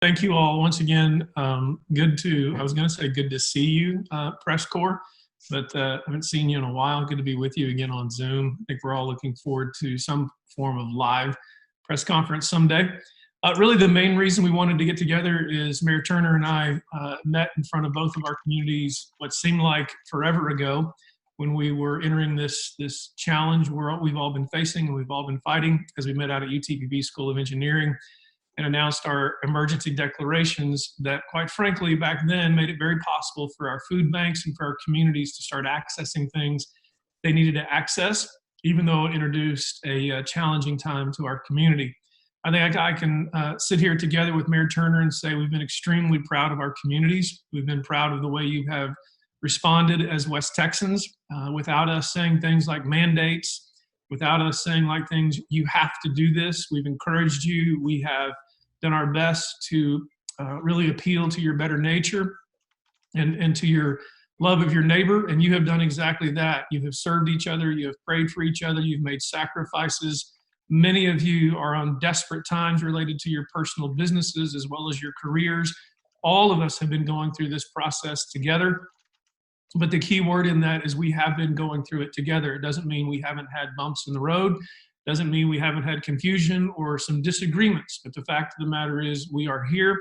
Thank you all once again. I was going to say good to see you, press corps, but I haven't seen you in a while. Good to be with you again on Zoom. I think we're all looking forward to some form of live press conference someday. Really, the main reason we wanted to get together is Mayor Turner and I met in front of both of our communities what seemed like forever ago when we were entering this challenge we've all been facing and we've all been fighting as we met out at UTPB School of Engineering and announced our emergency declarations that, quite frankly, back then made it very possible for our food banks and for our communities to start accessing things they needed to access, even though it introduced a challenging time to our community. I think I can sit here together with Mayor Turner and say we've been extremely proud of our communities. We've been proud of the way you have responded as West Texans without us saying things like mandates, without us saying like things, you have to do this. We've encouraged you. We have done our best to really appeal to your better nature and to your love of your neighbor. And you have done exactly that. You have served each other. You have prayed for each other. You've made sacrifices. Many of you are on desperate times related to your personal businesses as well as your careers. All of us have been going through this process together. But the key word in that is we have been going through it together. It doesn't mean we haven't had bumps in the road. Doesn't mean we haven't had confusion or some disagreements. But the fact of the matter is we are here.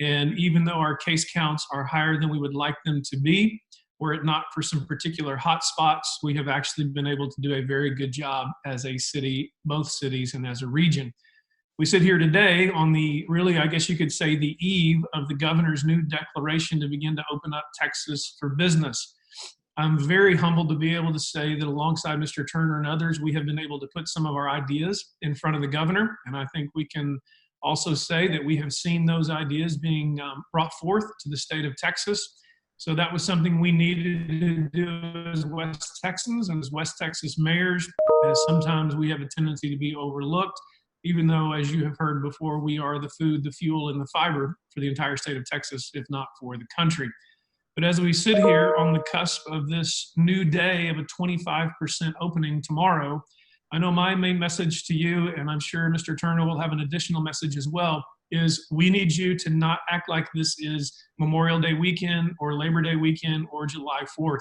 And even though our case counts are higher than we would like them to be, were it not for some particular hot spots, we have actually been able to do a very good job as a city, both cities and as a region. We sit here today on really, I guess you could say, the eve of the governor's new declaration to begin to open up Texas for business. I'm very humbled to be able to say that alongside Mr. Turner and others, we have been able to put some of our ideas in front of the governor. And I think we can also say that we have seen those ideas being brought forth to the state of Texas. So that was something we needed to do as West Texans and as West Texas mayors, as sometimes we have a tendency to be overlooked, even though, as you have heard before, we are the food, the fuel, and the fiber for the entire state of Texas, if not for the country. But as we sit here on the cusp of this new day of a 25% opening tomorrow, I know my main message to you, and I'm sure Mr. Turner will have an additional message as well, is we need you to not act like this is Memorial Day weekend or Labor Day weekend or July 4th.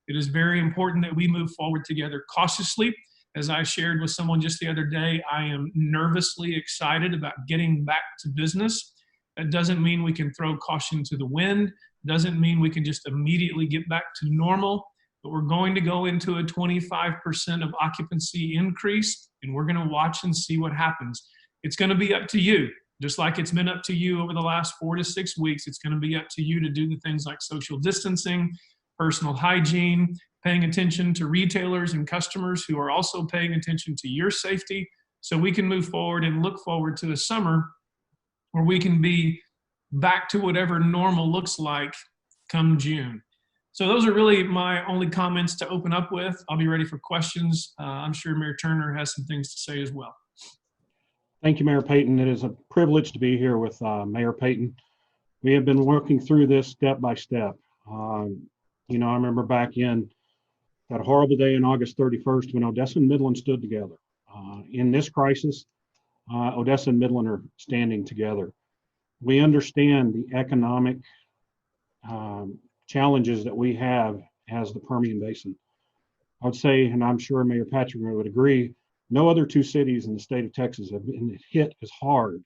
It is very important that we move forward together cautiously. As I shared with someone just the other day, I am nervously excited about getting back to business. That doesn't mean we can throw caution to the wind. Doesn't mean we can just immediately get back to normal, but we're going to go into a 25% of occupancy increase, and we're going to watch and see what happens. It's going to be up to you. Just like it's been up to you over the last 4 to 6 weeks, it's going to be up to you to do the things like social distancing, personal hygiene, paying attention to retailers and customers who are also paying attention to your safety, so we can move forward and look forward to a summer where we can be back to whatever normal looks like come June. So those are really my only comments to open up with. I'll be ready for questions. I'm sure Mayor Turner has some things to say as well. Thank you, Mayor Payton. It is a privilege to be here with Mayor Payton. We have been working through this step by step. I remember back in that horrible day on August 31st when Odessa and Midland stood together. In this crisis, Odessa and Midland are standing together. We understand the economic challenges that we have as the Permian Basin. I would say, and I'm sure Mayor Patrick would agree, no other two cities in the state of Texas have been hit as hard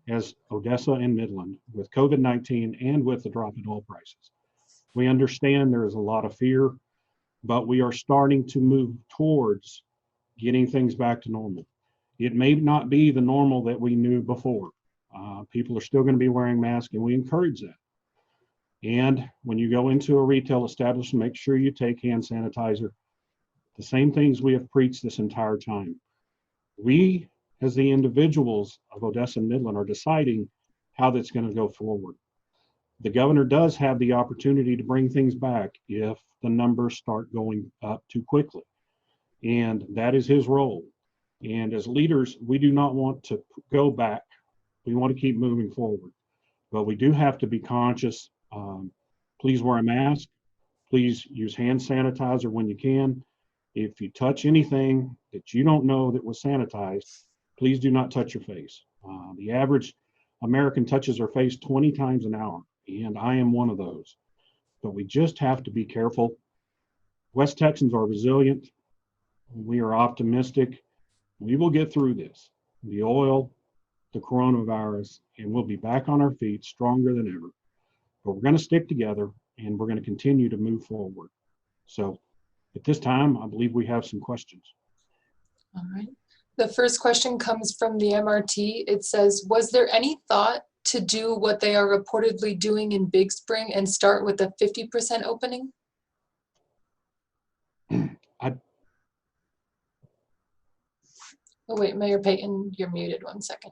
as Odessa and Midland with COVID-19 and with the drop in oil prices. We understand there is a lot of fear, but we are starting to move towards getting things back to normal. It may not be the normal that we knew before. People are still going to be wearing masks, and we encourage that. And when you go into a retail establishment, make sure you take hand sanitizer. The same things we have preached this entire time. We, as the individuals of Odessa and Midland, are deciding how that's going to go forward. The governor does have the opportunity to bring things back if the numbers start going up too quickly. And that is his role. And as leaders, we do not want to go back. We want to keep moving forward. But we do have to be conscious. Please wear a mask. Please use hand sanitizer when you can. If you touch anything that you don't know that was sanitized, please do not touch your face. The average American touches their face 20 times an hour, and I am one of those. But we just have to be careful. West Texans are resilient. We are optimistic. We will get through this. The oil, the coronavirus, and we'll be back on our feet stronger than ever. But we're going to stick together, and we're going to continue to move forward. So at this time, I believe we have some questions. All right. The first question comes from the MRT. It says, was there any thought to do what they are reportedly doing in Big Spring and start with a 50% opening? Oh wait, Mayor Payton, you're muted. 1 second.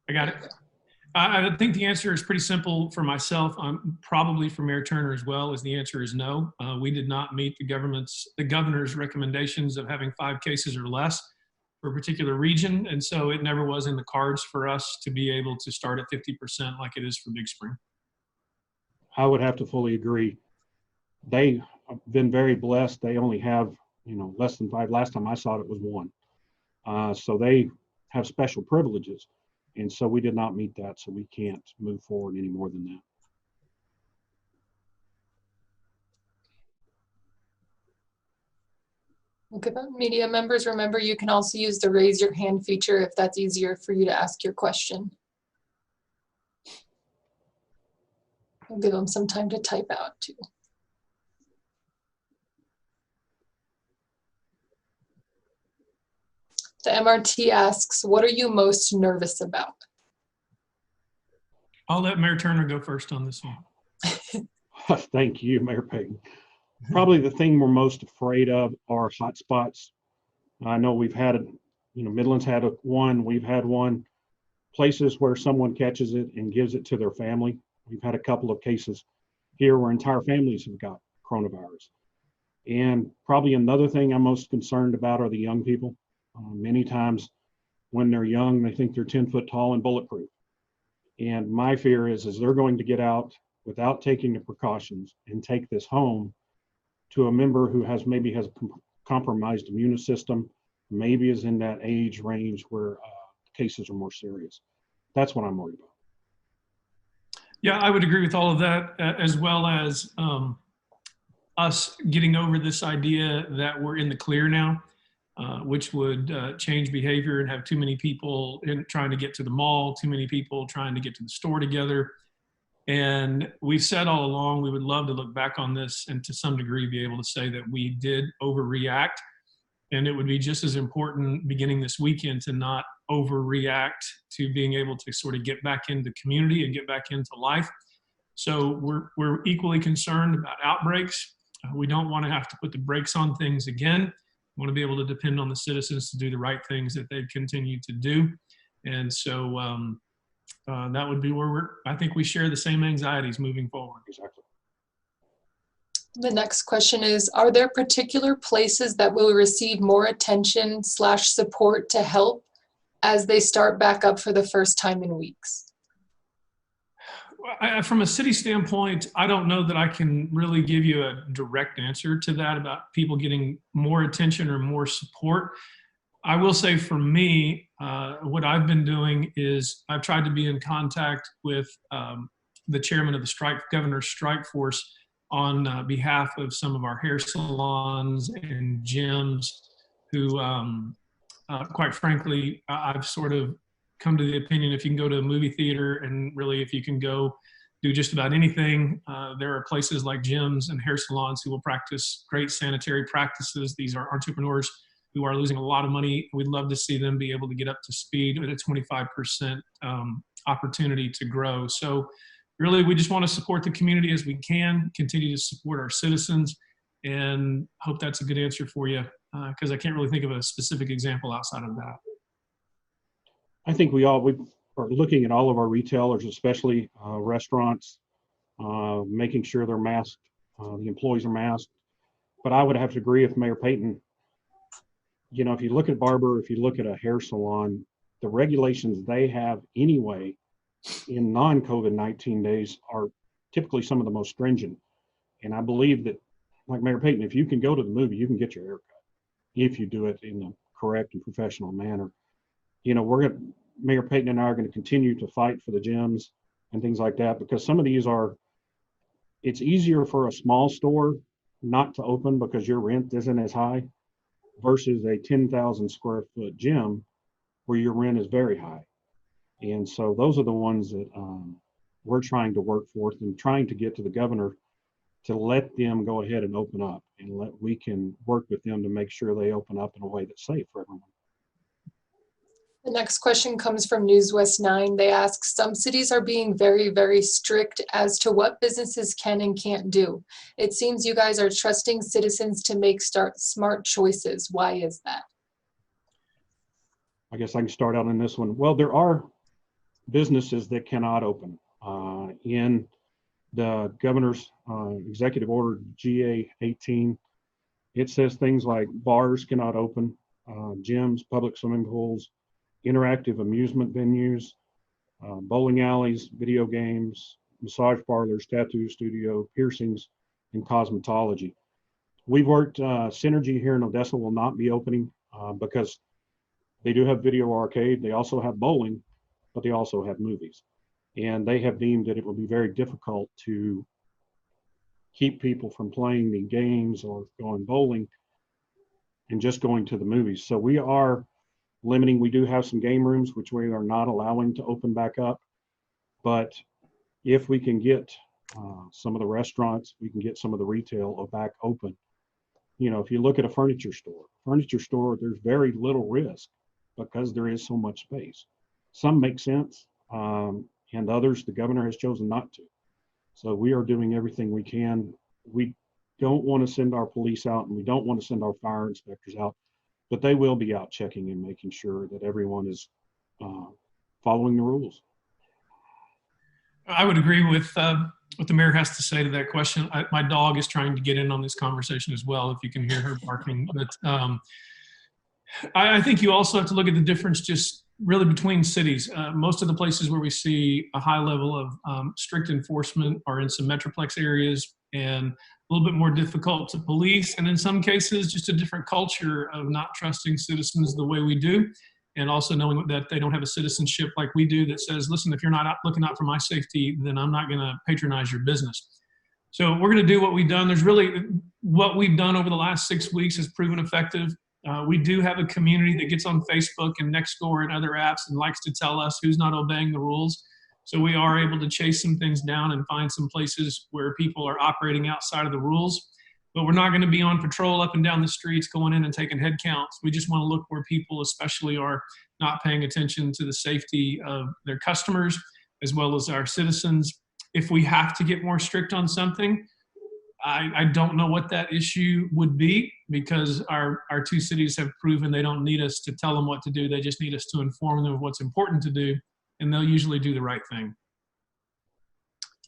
I got it. I think the answer is pretty simple for myself. Probably for Mayor Turner as well, as the answer is no. We did not meet the governor's recommendations of having 5 cases or less for a particular region, and so it never was in the cards for us to be able to start at 50% like it is for Big Spring. I would have to fully agree. They have been very blessed. They only have, less than 5. Last time I saw it was 1. So they have special privileges. And so we did not meet that, so we can't move forward any more than that. Okay, but media members, remember you can also use the raise your hand feature if that's easier for you to ask your question. I'll give them some time to type out too. The MRT asks, what are you most nervous about? I'll let Mayor Turner go first on this one. Thank you, Mayor Payton. Probably the thing we're most afraid of are hotspots. I know we've had, Midland's had one, we've had one. Places where someone catches it and gives it to their family. We've had a couple of cases here where entire families have got coronavirus. And probably another thing I'm most concerned about are the young people. Many times when they're young, they think they're 10 foot tall and bulletproof. And my fear is they're going to get out without taking the precautions and take this home to a member who maybe has a compromised immune system, maybe is in that age range where cases are more serious. That's what I'm worried about. Yeah, I would agree with all of that, as well as us getting over this idea that we're in the clear now. Which would change behavior and have too many people trying to get to the mall, too many people trying to get to the store together. And we've said all along, we would love to look back on this and to some degree be able to say that we did overreact. And it would be just as important beginning this weekend to not overreact to being able to sort of get back into community and get back into life. So we're equally concerned about outbreaks. We don't want to have to put the brakes on things again. We want to be able to depend on the citizens to do the right things that they've continued to do. And so that would be where I think we share the same anxieties moving forward. Exactly. The next question is, are there particular places that will receive more attention / support to help as they start back up for the first time in weeks? From a city standpoint, I don't know that I can really give you a direct answer to that about people getting more attention or more support. I will say for me, what I've been doing is I've tried to be in contact with the chairman of the governor's strike force on behalf of some of our hair salons and gyms who, quite frankly, I've sort of come to the opinion if you can go to a movie theater and really if you can go do just about anything, there are places like gyms and hair salons who will practice great sanitary practices. These are entrepreneurs who are losing a lot of money. We'd love to see them be able to get up to speed at a 25% opportunity to grow. So really, we just want to support the community as we can, continue to support our citizens, and hope that's a good answer for you, because I can't really think of a specific example outside of that. I think we are looking at all of our retailers, especially restaurants, making sure they're masked, the employees are masked. But I would have to agree with Mayor Payton. If you look at barber, if you look at a hair salon, the regulations they have anyway in non-COVID-19 days are typically some of the most stringent. And I believe that, like Mayor Payton, if you can go to the movie, you can get your hair cut if you do it in the correct and professional manner. Mayor Payton and I are going to continue to fight for the gyms and things like that, because some of these it's easier for a small store not to open because your rent isn't as high versus a 10,000 square foot gym where your rent is very high. And so those are the ones that we're trying to work forth and trying to get to the governor to let them go ahead and open up, and we can work with them to make sure they open up in a way that's safe for everyone. The next question comes from News West 9. They ask, some cities are being very, very strict as to what businesses can and can't do. It seems you guys are trusting citizens to make smart choices. Why is that? I guess I can start out on this one. Well, there are businesses that cannot open. In the governor's executive order GA 18, it says things like bars cannot open, gyms, public swimming pools, interactive amusement venues, bowling alleys, video games, massage parlors, tattoo studio, piercings, and cosmetology. We've worked, Synergy here in Odessa will not be opening because they do have video arcade. They also have bowling, but they also have movies. And they have deemed that it will be very difficult to keep people from playing the games or going bowling and just going to the movies. So we are limiting. We do have some game rooms, which we are not allowing to open back up. But if we can get some of the restaurants, we can get some of the retail back open. If you look at a furniture store, there's very little risk because there is so much space. Some make sense, and others, the governor has chosen not to. So we are doing everything we can. We don't want to send our police out, and we don't want to send our fire inspectors out, but they will be out checking and making sure that everyone is following the rules. I would agree with what the mayor has to say to that question. My dog is trying to get in on this conversation as well, if you can hear her barking. But I think you also have to look at the difference just really between cities. Most of the places where we see a high level of strict enforcement are in some metroplex areas and a little bit more difficult to police. And in some cases, just a different culture of not trusting citizens the way we do. And also knowing that they don't have a citizenship like we do that says, listen, if you're not looking out for my safety, then I'm not going to patronize your business. So we're going to do what we've done. What we've done over the last 6 weeks has proven effective. We do have a community that gets on Facebook and Nextdoor and other apps and likes to tell us who's not obeying the rules. So we are able to chase some things down and find some places where people are operating outside of the rules. But we're not going to be on patrol up and down the streets going in and taking head counts. We just want to look where people especially are not paying attention to the safety of their customers as well as our citizens. If we have to get more strict on something, I don't know what that issue would be, because our two cities have proven they don't need us to tell them what to do. They just need us to inform them of what's important to do, and they'll usually do the right thing.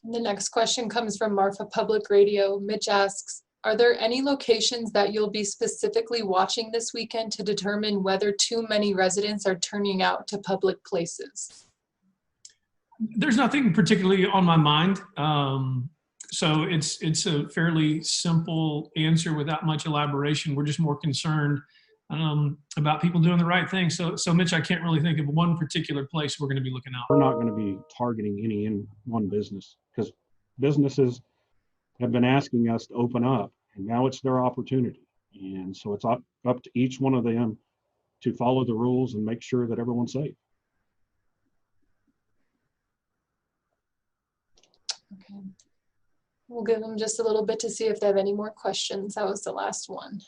The next question comes from Marfa Public Radio. Mitch asks, are there any locations that you'll be specifically watching this weekend to determine whether too many residents are turning out to public places? There's nothing particularly on my mind. So it's a fairly simple answer without much elaboration. We're just more concerned about people doing the right thing. So Mitch, I can't really think of one particular place we're going to be looking out. We're not going to be targeting any in one business, because businesses have been asking us to open up, and now it's their opportunity. And so it's up to each one of them to follow the rules and make sure that everyone's safe. Okay. We'll give them just a little bit to see if they have any more questions. That was the last one.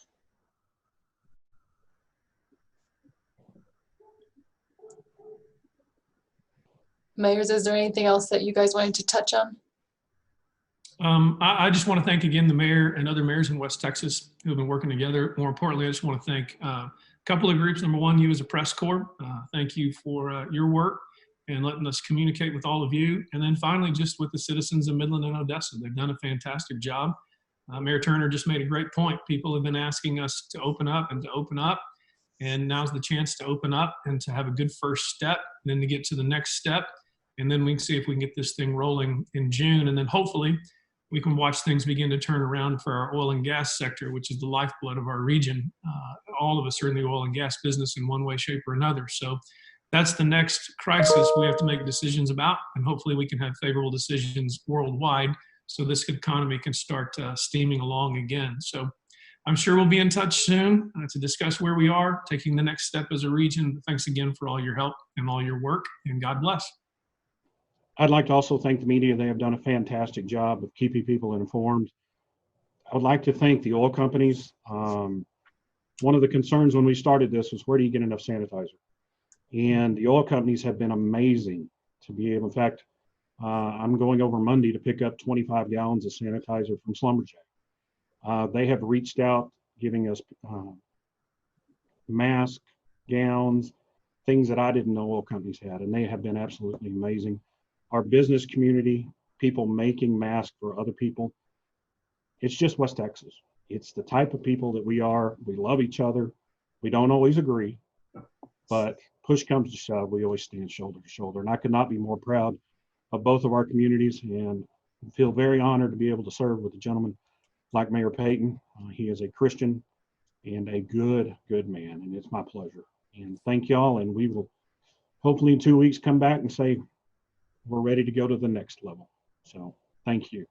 Mayors, is there anything else that you guys wanted to touch on? I just want to thank again the mayor and other mayors in West Texas who have been working together. More importantly, I just want to thank a couple of groups. Number one, you as a press corps. Thank you for your work and letting us communicate with all of you. And then finally, just with the citizens of Midland and Odessa. They've done a fantastic job. Mayor Turner just made a great point. People have been asking us to open up and to open up. And now's the chance to open up and to have a good first step, and then to get to the next step. And then we can see if we can get this thing rolling in June. And then hopefully we can watch things begin to turn around for our oil and gas sector, which is the lifeblood of our region. All of us are in the oil and gas business in one way, shape, or another. So that's the next crisis we have to make decisions about, and hopefully we can have favorable decisions worldwide so this economy can start steaming along again. So I'm sure we'll be in touch soon to discuss where we are, taking the next step as a region. Thanks again for all your help and all your work, and God bless. I'd like to also thank the media. They have done a fantastic job of keeping people informed. I would like to thank the oil companies. One of the concerns when we started this was, where do you get enough sanitizer? And the oil companies have been amazing to be able, in fact, I'm going over Monday to pick up 25 gallons of sanitizer from Slumberjack. They have reached out, giving us masks, gowns, things that I didn't know oil companies had, and they have been absolutely amazing. Our business community, people making masks for other people, it's just West Texas. It's the type of people that we are. We love each other. We don't always agree, but push comes to shove, we always stand shoulder to shoulder. And I could not be more proud of both of our communities, and feel very honored to be able to serve with a gentleman like Mayor Payton. He is a Christian and a good man, and it's my pleasure. And thank y'all, and we will hopefully in 2 weeks come back and say we're ready to go to the next level. So thank you.